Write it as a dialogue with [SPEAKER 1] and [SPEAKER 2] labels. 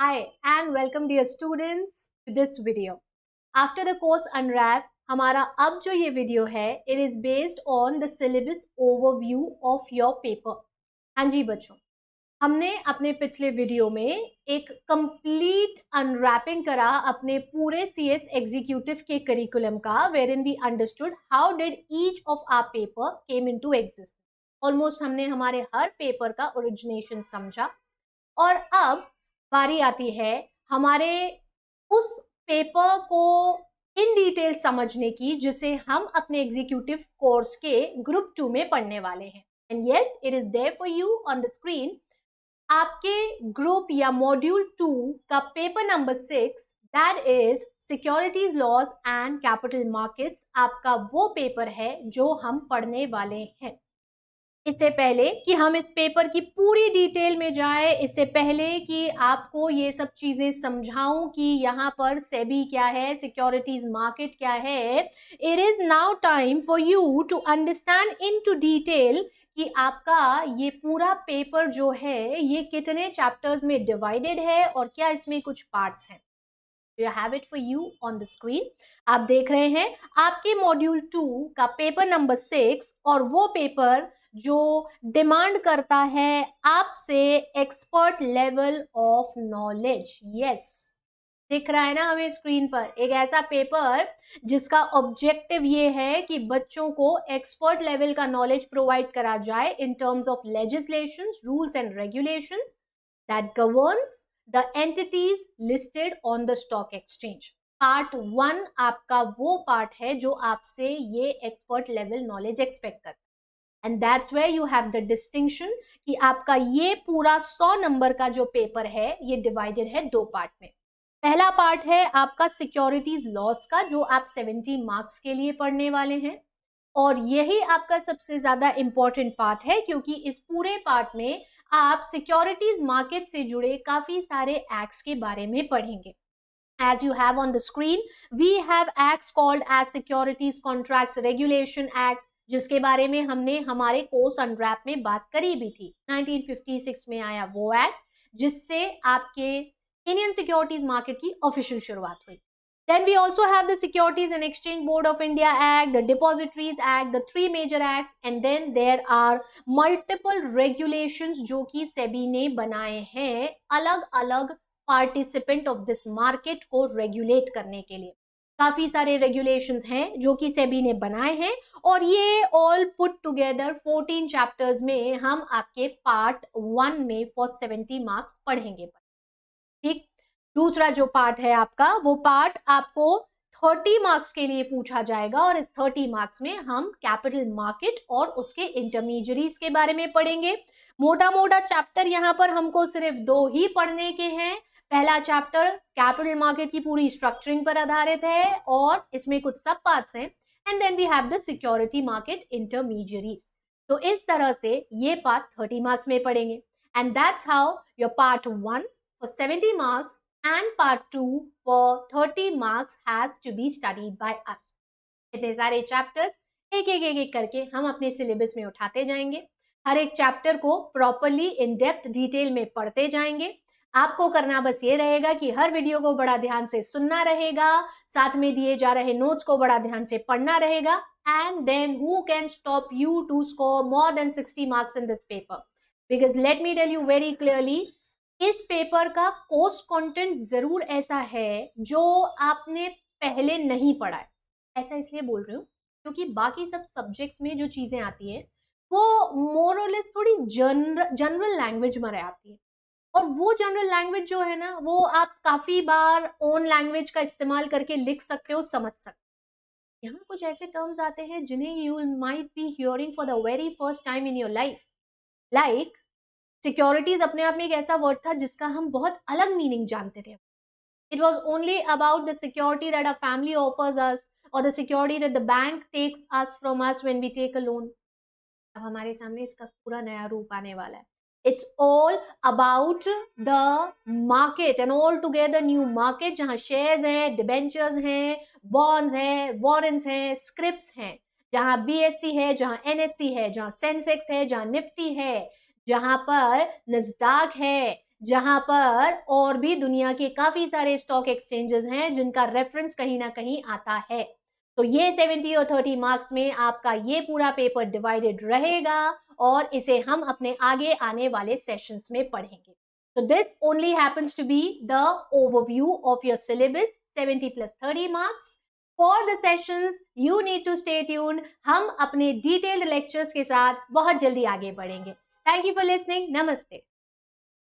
[SPEAKER 1] Hi and welcome dear students to this video. After the course Unwrap, हमारा अब जो ये वीडियो है it is based on the syllabus overview of your paper. हाँ जी बच्चों, हमने अपने पिछले वीडियो में एक कंप्लीट अनरैपिंग करा अपने पूरे CS एग्जीक्यूटिव के करिकुलम का, wherein we understood how did each of our paper came into existence. Almost हमने हमारे हर पेपर का ओरिजिनेशन समझा और अब बारी आती है हमारे उस पेपर को इन डिटेल समझने की जिसे हम अपने एग्जीक्यूटिव कोर्स के ग्रुप 2 में पढ़ने वाले हैं. And yes, it is there for you on the screen. आपके ग्रुप या मॉड्यूल 2 का paper number 6, that is securities laws and capital markets, आपका वो पेपर है जो हम पढ़ने वाले हैं. इससे पहले कि हम इस पेपर की पूरी डिटेल में जाएं, इससे पहले कि आपको ये सब चीजें समझाऊं कि यहाँ पर सेबी क्या है, सिक्योरिटीज मार्केट क्या है, it is now time for you to understand into detail कि आपका ये पूरा पेपर जो है ये कितने चैप्टर्स में डिवाइडेड है और क्या इसमें कुछ पार्ट्स हैं. You have it for you on the screen. आप देख रहे हैं आपके मॉड्यूल 2 का पेपर नंबर 6 और वो पेपर जो डिमांड करता है आपसे expert level of knowledge. Yes, दिख रहा है ना हमें स्क्रीन पर एक ऐसा पेपर जिसका ऑब्जेक्टिव ये है कि बच्चों को एक्सपर्ट लेवल का नॉलेज प्रोवाइड करा जाए in terms of legislations, rules and regulations that governs the entities listed on the stock exchange. Part 1 आपका वो पार्ट है जो आपसे ये एक्सपर्ट लेवल नॉलेज एक्सपेक्ट करता है. And that's where you have the distinction कि आपका ये पूरा 100 नंबर का जो पेपर है ये डिवाइडेड है दो पार्ट में. पहला पार्ट है आपका सिक्योरिटीज लॉस का जो आप 70 मार्क्स के लिए पढ़ने वाले हैं और यही आपका सबसे ज्यादा इंपॉर्टेंट पार्ट है क्योंकि इस पूरे पार्ट में आप सिक्योरिटीज मार्केट से जुड़े काफी सारे एक्ट्स के बारे में पढ़ेंगे. As you have on the screen, we have acts called as Securities Contracts Regulation Act, जिसके बारे में हमने हमारे कोर्स अनरैप में बात करी भी थी. 1956 में आया वो एक्ट जिससे आपके इंडियन सिक्योरिटीज मार्केट की ऑफिशियल शुरुआत हुई. Then we also have the Securities and Exchange Board of India Act, the Depositories Act, the three major acts, and then there are multiple regulations जो कि सेबी ने बनाए हैं अलग अलग पार्टिसिपेंट ऑफ दिस मार्केट को रेगुलेट करने के लिए. काफी सारे रेगुलेशंस हैं जो कि सेबी ने बनाए हैं और ये ऑल पुट टुगेदर 14 चैप्टर्स में हम आपके पार्ट 1 में फॉर 70 मार्क्स पढ़ेंगे. ठीक, दूसरा जो पार्ट है आपका वो पार्ट आपको 30 मार्क्स के लिए पूछा जाएगा और इस 30 मार्क्स में हम कैपिटल मार्केट और उसके इंटरमीडियरीज के बारे में पढ़ेंगे. मोटा मोटा चैप्टर यहाँ पर हमको सिर्फ 2 ही पढ़ने के हैं. पहला चैप्टर कैपिटल मार्केट की पूरी स्ट्रक्चरिंग पर आधारित है और इसमें कुछ सब पार्ट्स हैं and then we have the security market intermediaries. तो इस तरह से ये पार्ट 30 मार्क्स में पढ़ेंगे and that's how your part 1 for 70 marks and part 2 for 30 marks has to be studied by us. इतने सारे चैप्टर्स एक करके हम अपने सिलेबस में उठाते जाएंगे. हर एक चैप्टर को प्रॉपरली इन डेप्थ डिटेल में पढ़ते जाएंगे. आपको करना बस ये रहेगा कि हर वीडियो को बड़ा ध्यान से सुनना रहेगा, साथ में दिए जा रहे नोट्स को बड़ा ध्यान से पढ़ना रहेगा. And then who can stop you to score more than 60 marks in this paper? Because let me tell you very clearly, इस पेपर का कोर्स कंटेंट जरूर ऐसा है जो आपने पहले नहीं पढ़ा है. ऐसा इसलिए बोल रही हूँ क्योंकि बाकी सब सब्जेक्ट्स में जो चीजें आती हैं वो मोर और लेस थोड़ी जनरल लैंग्वेज में आती है और वो जनरल लैंग्वेज जो है ना वो आप काफी बार ओन लैंग्वेज का इस्तेमाल करके लिख सकते हो, समझ सकते हो. यहाँ कुछ ऐसे टर्म्स आते हैं जिन्हें you might be hearing for the very first time in your life. Like securities अपने आप में एक ऐसा वर्ड था जिसका हम बहुत अलग मीनिंग जानते थे. It was only about the security that a family offers us और the security that the bank takes us from us when we take a loan. अब हमारे सामने इसका पूरा नया रूप आने वाला है. It's all about the market and all together new market जहां शेयर्स हैं, डिबेंचर्स हैं, बॉन्ड्स हैं, वॉरेंट्स हैं, स्क्रिप्ट्स हैं, जहां BSE है, जहां NSE है, जहां सेंसेक्स है, जहां निफ्टी है, जहां पर नस्दाक है, जहां पर और भी दुनिया के काफी सारे स्टॉक एक्सचेंजेस हैं जिनका रेफरेंस कहीं ना कहीं आता है। तो ये 70 और 30 मार्क्स में आपका ये पूरा पेपर डिवाइडेड रहेगा और इसे हम अपने आगे आने वाले सेशंस में पढ़ेंगे। So this only happens to be the overview of your syllabus 70 plus 30 marks. For the sessions you need to stay tuned. हम अपने detailed lectures के साथ बहुत जल्दी आगे बढ़ेंगे। Thank you for listening. Namaste.